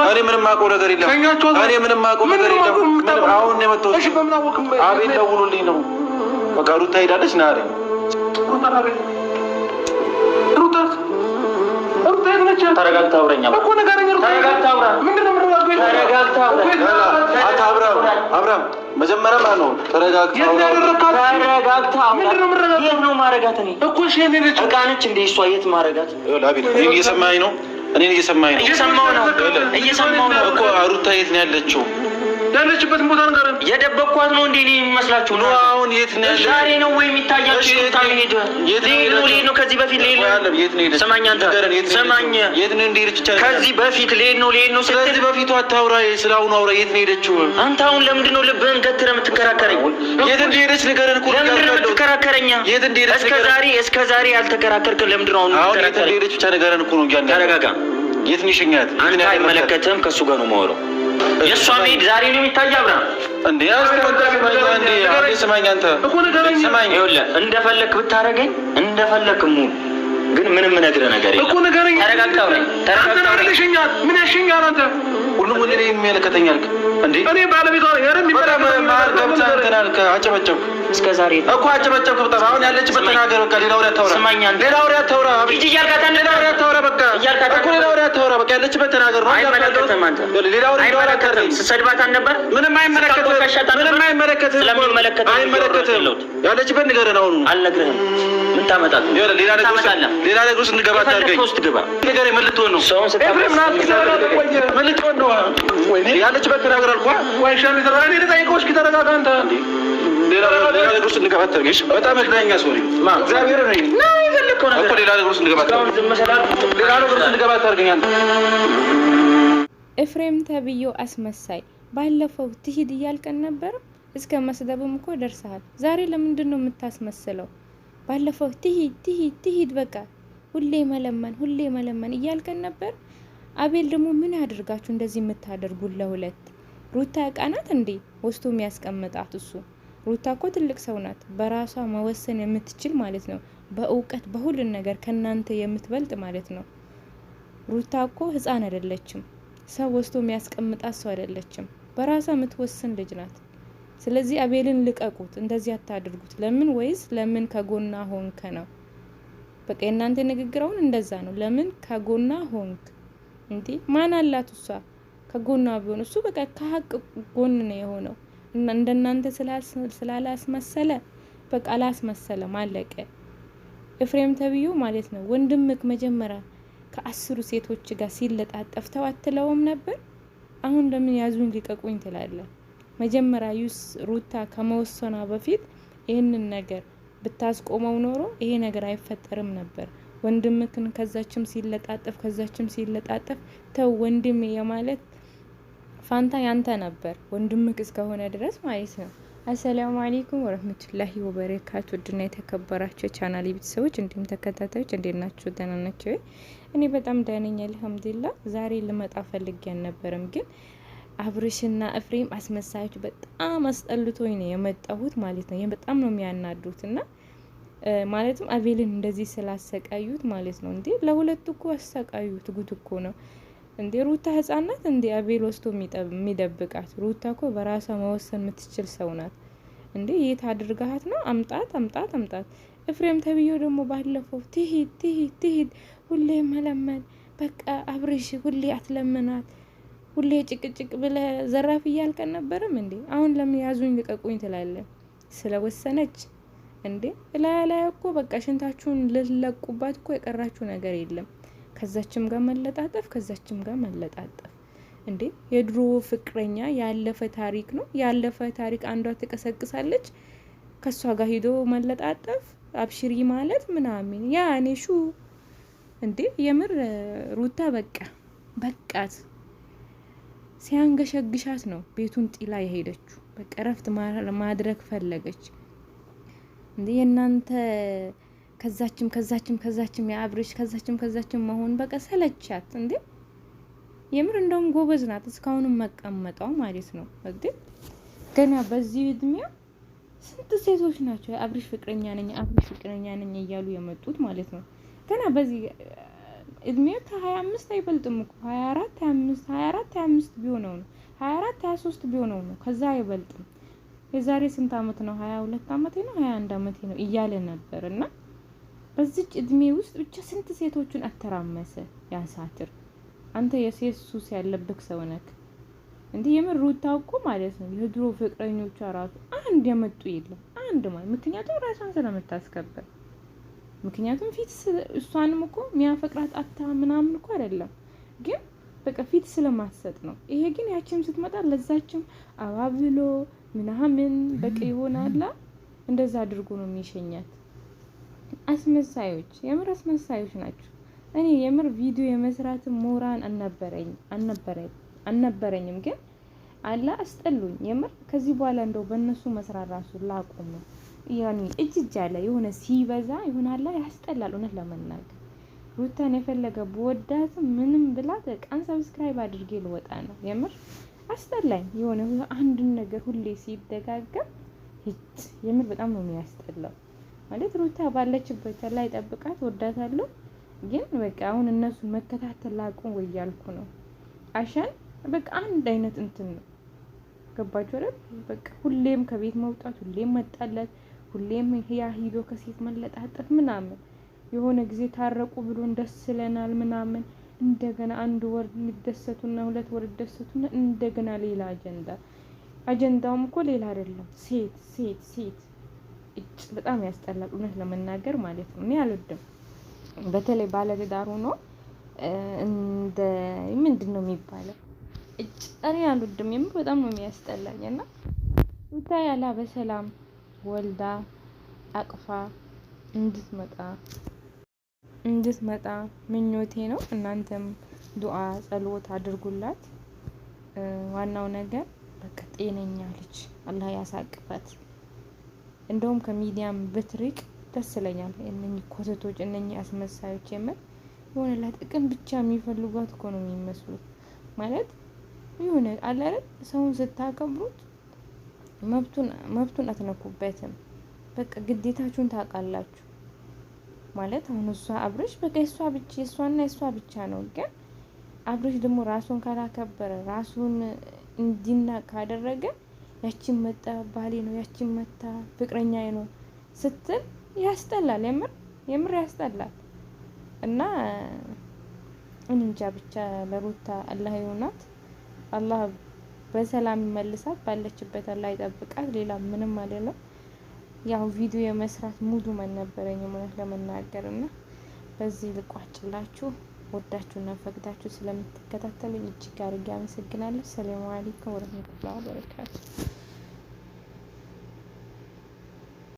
እኔ ምንም አውቀው ነገር የለም። እኔ ምንም አውቀው ነገር የለም። አሁን ነው የመጣሁት። እሺ በምን አወቅም? አቤል ደውሎልኝ ነው። በቃ ሩታ ሄዳለች ና አለኝ። ሩታ ሄደች። ተረጋግተህ አውራኝ እኮ ንገረኝ። ሩታ ተረጋግተህ አውራ። ምንድን ነው የምትረጋጋው? ተረጋግተህ አውራ። አብራም መጀመሪያ ማለት ነው ተረጋግተህ አውራ። ተረጋግተህ አውራ። ምንድን ነው የምትረጋጋው? የት ነው ማረጋት? እኔ እኮ እሺ እኔ ነች ዕቃ ነች እንደ እሷ የት ማረጋት? አቤል እኔ እየሰማኸኝ ነው? እኔ እየሰማኸኝ ነው? እየሰማሁ ነው እኮ። ሩታ የት ነው ያለችው? ያለችበትን ቦታ ንገረን። የደበቅኳት ነው እንዴ? እኔ የሚመስላችሁ ነው? አሁን የት ነው ያለችው? ዛሬ ነው ወይ የሚታያችሁ? ታምሄድ የት ነው? ከዚህ በፊት ልሄድ ነው። ሰማኝ አንተ ሰማኝ። የት ነው እንደሄደች? ከዚህ በፊት ልሄድ ነው ስትል ከዚህ በፊቱ አታውራ፣ ስለአሁኑ አውራ። የት ነው ሄደችው? አንተ አሁን ለምንድን ነው ልብህን ገትረህ የምትከራከረኝ? የት እንደሄደች ንገረን እኮ። ለምንድን ነው የምትከራከረኝ? የት እንደሄደች እስከ ዛሬ ያልተከራከርክም ለምንድን ነው አሁን የት እንደሄደች ብቻ ንገረን እኮ ነው። ተረጋጋ። የት ነው የሸኛት? አንተ አይመለከትህም። ከእሱ ጋር ነው የማወራው። የእሷ መሄድ ዛሬ ነው የሚታየው። አብርሃም እንዴ ስማኝ አንተ እኮ ንገረኝ። ስማኝ ይኸውልህ፣ እንደፈለክ ብታረገኝ እንደፈለክ ሙሉ ግን ምንም ነገር ነገር የለም እኮ ንገረኝ። ተረጋግተህ አውራኝ። ምን ያሸኛል አንተ? ሁሉም ወደ እኔ የሚመለከተኛል እንዴ? እኔ ባለቤቷ ያረም ይመለከተኛል። አጨበጨብኩ እስከ ዛሬ እኮ አጨበጨብኩ። በጣም አሁን ያለችበት ተናገር። በቃ ሌላ ወሬ አታውራ። ስማኝ አንተ ሌላ ወሬ አታውራ። ሂጂ እያልካት ሌላ ወሬ አታውራ። በቃ እያልካት እኮ ሌላ ወሬ አታውራ። በቃ ያለችበት ተናገር ነው። አይመለከትም አንተ ሌላ ወሬ አይመለከትም። ስትሰድባት አልነበር? ምንም አይመለከትም። ምንም አይመለከትም። ስለሚመለከትም አይመለከትም። ያለችበት ንገረን። አሁን አልነግርህም። ምን ታመጣት? ሌላ ነገር ውስጥ እንገባ ታርገኝ። ንገረኝ። ምን ልትሆን ነው? ሰውን ስታፈስ ምን ልትሆን ነው? ያለችበት ተናገር አልኳት። ወይ ሻሚ ተራኔ ለታይቆሽ እስኪ ተረጋጋ አንተ። ሌላ ነገር ውስጥ እንገባ ታርገሽ። በጣም እድለኛ ሶሪ ማ እግዚአብሔር ነው የፈለከው ነገር እኮ ሌላ ነገር ውስጥ እንገባ ታርገኝ። ሌላ ነገር ውስጥ እንገባ ታርገኝ አንተ። ኤፍሬም ተብዬው አስመሳይ፣ ባለፈው ትሂድ እያልከን ነበር። እስከ መስደብም እኮ ደርሰሃል። ዛሬ ለምንድን ነው የምታስመስለው? ባለፈው ትሂድ በቃ ሁሌ መለመን እያልከን ነበር። አቤል ደግሞ ምን አድርጋችሁ እንደዚህ የምታደርጉት ለሁለት? ሩታ ቃናት እንዴ ወስቶ የሚያስቀምጣት እሱ? ሩታ እኮ ትልቅ ሰው ናት፣ በራሷ መወሰን የምትችል ማለት ነው። በእውቀት በሁሉን ነገር ከናንተ የምትበልጥ ማለት ነው። ሩታ እኮ ህፃን አይደለችም፣ ሰው ወስቶ የሚያስቀምጣት ሰው አይደለችም። በራሷ የምትወስን ልጅ ናት። ስለዚህ አቤልን ልቀቁት፣ እንደዚህ አታድርጉት። ለምን ወይስ ለምን ከጎና ሆንከ ነው? በቃ የእናንተ ንግግራውን እንደዛ ነው። ለምን ከጎና ሆንክ እንዴ? ማን አላት እሷ? ከጎና ቢሆን እሱ በቃ ከሀቅ ጎን ነው የሆነው። እና እንደናንተ ስላላስመሰለ በቃ አላስመሰለም፣ አለቀ። ኤፍሬም ተብዬው ማለት ነው ወንድምክ መጀመሪያ ከ10 ሴቶች ጋር ሲለጣጠፍ ተው አትለውም ነበር? አሁን ለምን ያዙኝ ሊቀቁኝ ትላለህ? መጀመሪያ ሩታ ከመወሰኗ በፊት ይህንን ነገር ብታስቆመው ኖሮ ይሄ ነገር አይፈጠርም ነበር። ወንድምክን ከዛችም ሲለጣጠፍ ተው ወንድም የማለት ፋንታ ያንተ ነበር፣ ወንድምክ እስከሆነ ድረስ ማለት ነው። አሰላሙ አለይኩም ወራህመቱላሂ ወበረካቱ። ድና የተከበራችሁ ቻናል ቤተሰቦች እንዲሁም ተከታታዮች እንዴት ናችሁ? ደህና ናችሁ? እኔ በጣም ደህና ነኝ አልሐምዱሊላህ። ዛሬ ልመጣ ፈልጌ አልነበረም፣ ግን አብርሽና ኤፍሬም አስመሳዮች በጣም አስጠልቶኝ ነው የመጣሁት ማለት ነው። በጣም ነው የሚያናዱትና ማለትም አቤልን እንደዚህ ስላሰቃዩት ማለት ነው። እንዴ ለሁለት እኮ አሰቃዩት፣ ጉድ እኮ ነው እንዴ። ሩታ ህፃናት እንዴ አቤል ወስቶ የሚደብቃት? ሩታ እኮ በራሷ መወሰን የምትችል ሰው ናት እንዴ። የት አድርጋት ነው? አምጣት። ኤፍሬም ተብዬው ደግሞ ባለፈው ትሂድ ሁሌ መለመን በቃ አብርሽ ሁሌ አትለምናት፣ ሁሌ ጭቅጭቅ ብለ ዘራፍ እያልከን ነበርም እንዴ። አሁን ለምን ያዙኝ ልቀቁኝ ትላለ? ስለወሰነች እንዴ ላይ እኮ በቃ ሽንታችሁን ልለቁባት እኮ የቀራችሁ ነገር የለም። ከዛችም ጋር መለጣጠፍ እንዴ። የድሮ ፍቅረኛ ያለፈ ታሪክ ነው። ያለፈ ታሪክ አንዷ ትቀሰቅሳለች፣ ከሷ ጋር ሂዶ መለጣጠፍ አብሽሪ ማለት ምናምን ያኔ ሹ እንዴ። የምር ሩታ በቃት ሲያንገሸግሻት ነው ቤቱን ጥላ የሄደችው። በቃ ረፍት ማድረግ ፈለገች እንዴ። የናንተ ከዛችም የአብርሽ ከዛችም መሆን በቃ ሰለቻት እንዴ። የምር እንደውም ጎበዝ ናት እስካሁንም መቀመጣው ማለት ነው እንዴ። ገና በዚህ እድሜያ ስንት ሴቶች ናቸው አብርሽ ፍቅረኛ ነኝ እያሉ የመጡት ማለት ነው። ገና በዚህ እድሜው ከ25 አይበልጥም እኮ 24 25 ቢሆነው ነው 24 23 ቢሆነው ነው ከዛ አይበልጥም። የዛሬ ስንት አመት ነው? 22 አመቴ ነው 21 አመቴ ነው እያለ ነበር። እና በዚህ እድሜ ውስጥ ብቻ ስንት ሴቶችን አተራመሰ ያሳትር። አንተ የሴት ሱስ ያለብክ ሰው ነክ እንዴ? የምር ሩታ እኮ ማለት ነው የድሮ ፍቅረኞቿ ራሱ አንድ የመጡ የለም አንድ ማለት ምክንያቱም ራሷን ስለምታስከበር ምክንያቱም ፊት እሷንም እኮ የሚያፈቅራት አታ ምናምን እኮ አይደለም ግን በቃ ፊት ስለማትሰጥ ነው። ይሄ ግን ያቺም ስትመጣ ለዛችም አባብሎ ምናምን በቃ ይሆናላ እንደዛ አድርጎ ነው የሚሸኛት። አስመሳዮች የምር አስመሳዮች ናቸው። እኔ የምር ቪዲዮ የመስራት ሞራን አልነበረኝም ግን አላ አስጠሉኝ። የምር ከዚህ በኋላ እንደው በእነሱ መስራት ራሱ ላቆም ነው። ያኔ እጅ ያለ የሆነ ሲበዛ ይሆናላ ያስጠላል። እውነት ለመናገር ሩታን የፈለገ በወዳት ምንም ብላት ቀን ሰብስክራይብ አድርጌ ልወጣ ነው። የምር አስጠላኝ። የሆነ አንድን ነገር ሁሌ ሲደጋገም የምር በጣም ነው የሚያስጠላው። ማለት ሩታ ባለችበት ላይ ጠብቃት ወዳታለሁ ግን በቃ አሁን እነሱ መከታተል ላቁም ወይ ያልኩ ነው። አሻን በቃ አንድ አይነት እንትን ነው ገባችሁ አይደል? በቃ ሁሌም ከቤት መውጣት ሁሌም መጣላት ሁሌም ያ ሂዶ ከሴት መለጣጠፍ ምናምን የሆነ ጊዜ ታረቁ ብሎ ደስ ይለናል ምናምን እንደገና አንድ ወር ሊደሰቱና 2 ወር ሊደሰቱና እንደገና ሌላ አጀንዳውም እኮ ሌላ አይደለም። ሴት በጣም ያስጠላል እውነት ለመናገር ማለት ነው። እኔ አልወድም። በተለይ ባለትዳር ሆኖ እንደ ምንድነው የሚባለው እኔ አልወድም። የምር በጣም ነው የሚያስጠላኝ። እና ሩታ ያላ በሰላም ወልዳ አቅፋ እንድትመጣ ምኞቴ ነው። እናንተም ዱዓ ጸሎት አድርጉላት። ዋናው ነገር በቃ ጤነኛ ልጅ አላህ ያሳቅፋት። እንደውም ከሚዲያም ብትርቅ ደስ ይለኛል። እነኚህ ኮተቶች እነኚህ አስመሳዮች የምር የሆነ ለጥቅም ብቻ የሚፈልጓት እኮ ነው የሚመስሉት። ማለት የሆነ አለ አይደል ሰውን ስታከብሩት መብቱን አትነኩበትም። በቃ ግዴታችሁን ታውቃላችሁ። ማለት አሁን እሷ አብርሽ በቃ የእሷና ብቻ ነው። ግን አብርሽ ደግሞ ራሱን ካላከበረ ራሱን እንዲናቅ ካደረገ ያቺን መጣ ባሌ ነው ያቺን መጣ ፍቅረኛዬ ነው ስትል ያስጠላል። የምር ያስጠላል። እና እንጃ ብቻ ለሩታ አላህ ይሁናት። አላህ በሰላም ይመልሳት። ባለችበት አላህ ይጠብቃት። ሌላ ምንም አይደለም። ያው ቪዲዮ የመስራት ሙሉ አልነበረኝም እውነት ለመናገር እና በዚህ ልቋጭላችሁ። ወዳችሁና ፈቅዳችሁ ስለምትከታተሉኝ እጅግ አድርጌ አመሰግናለሁ። ሰላም አለይኩም ወራህመቱላሂ ወበረካቱ።